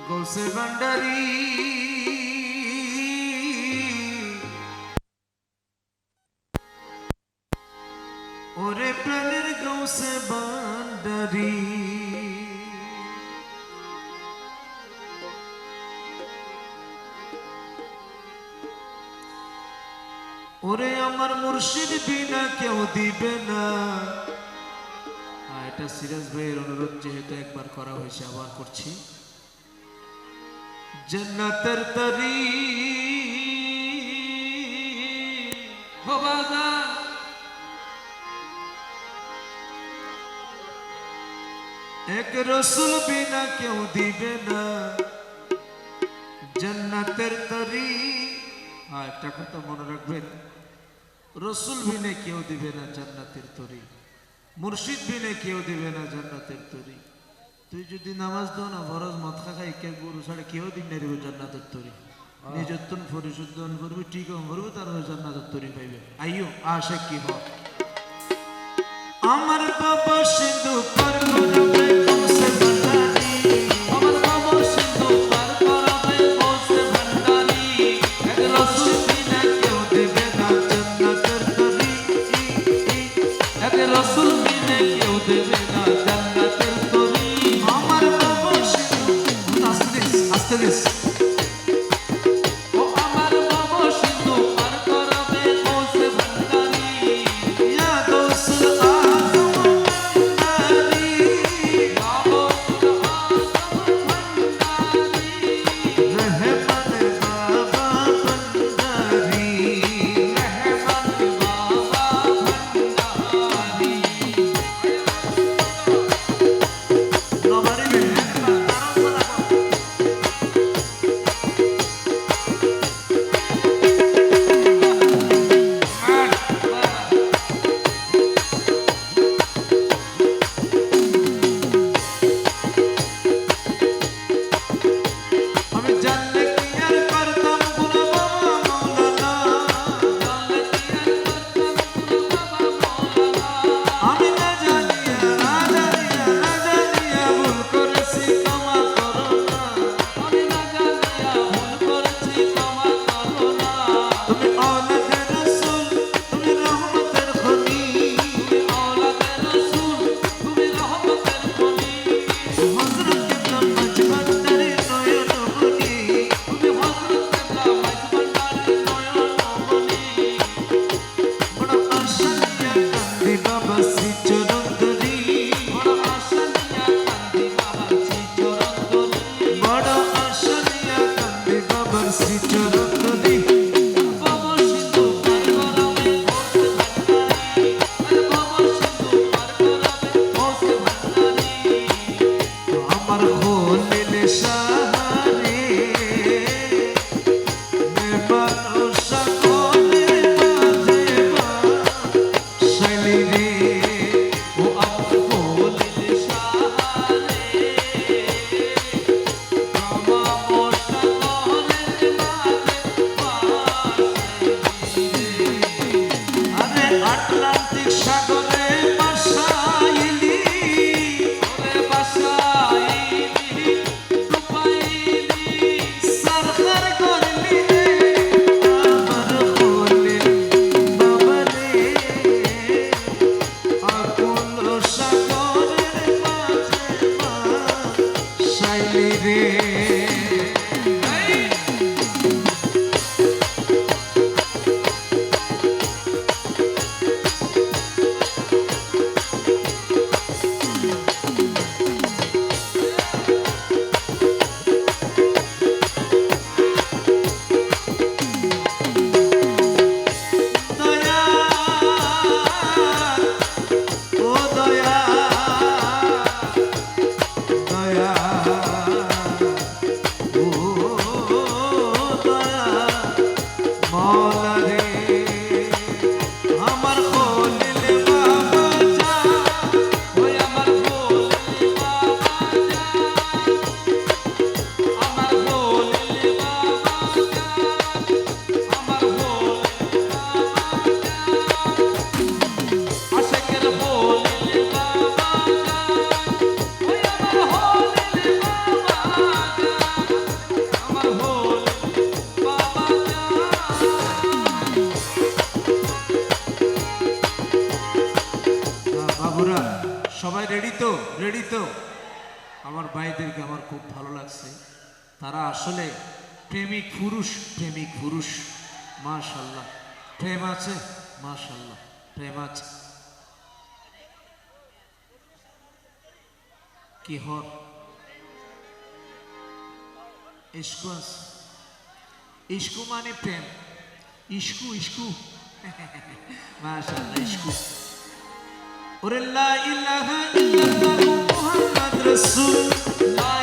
গৌসে ভান্ডারি ওরে প্রাণের গৌসে ভান্ডারি ওরে আমার মুর্শিদ বিনা কেউ দিবে না। এটা সিরাজ ভাইয়ের অনুরোধ যেহেতু একবার করা হয়েছে আবার করছি। জান্নাতের তরি এক রসুল বিনা কেউ দিবে না জান্নাতের তরি। একটা কথা মনে রাখবেন, রসুল বিনে কেউ দিবে না জান্নাতের তরি, মুর্শিদ বিনে কেউ দিবে না জান্নাতের তরি। তুই যদি নামাজ দাও না ফরজ মদ খাই কে গুরু ছাড়া কেউ দিন না দিব জান্নাতের তরি। নিজত্তন পরিশুদ্ধন করবি, ঠিক করবি, তার জান্নাতের তরি পাইবে। আইও আশা কি হ আমার বাবা সিন্ধু পার করবে গৌসে ভান্ডারি, আমার বাবা সিন্ধু পার করবে গৌসে ভান্ডারি। এক রসুল বিনা কেউ দিবে না জান্নাতের তরি, এক রসুল বিনা কেউ দিবে না জান্নাতের তরি। আমার বাবা সিন্ধু আস্তে আস্তে ও আমার বাবা সিন্ধু পার করবে গৌসে ভান্ডারি। ইয়া গৌসুল সবাই রেডি তো? রেডি তো? আমার ভাইদেরকে আমার খুব ভালো লাগছে, তারা আসলে প্রেমিক পুরুষ, প্রেমিক পুরুষ। মাশাআল্লাহ, প্রেম আছে, মাশাআল্লাহ, প্রেম আছে। কি হর ইস্কু আছে, ইস্কু মানে প্রেম, ইস্কু ইস্কু মাশাআল্লাহ, ইস্কু। ওরে লা ইলাহা ইল্লাল্লাহ মুহাম্মদ রাসূল, লা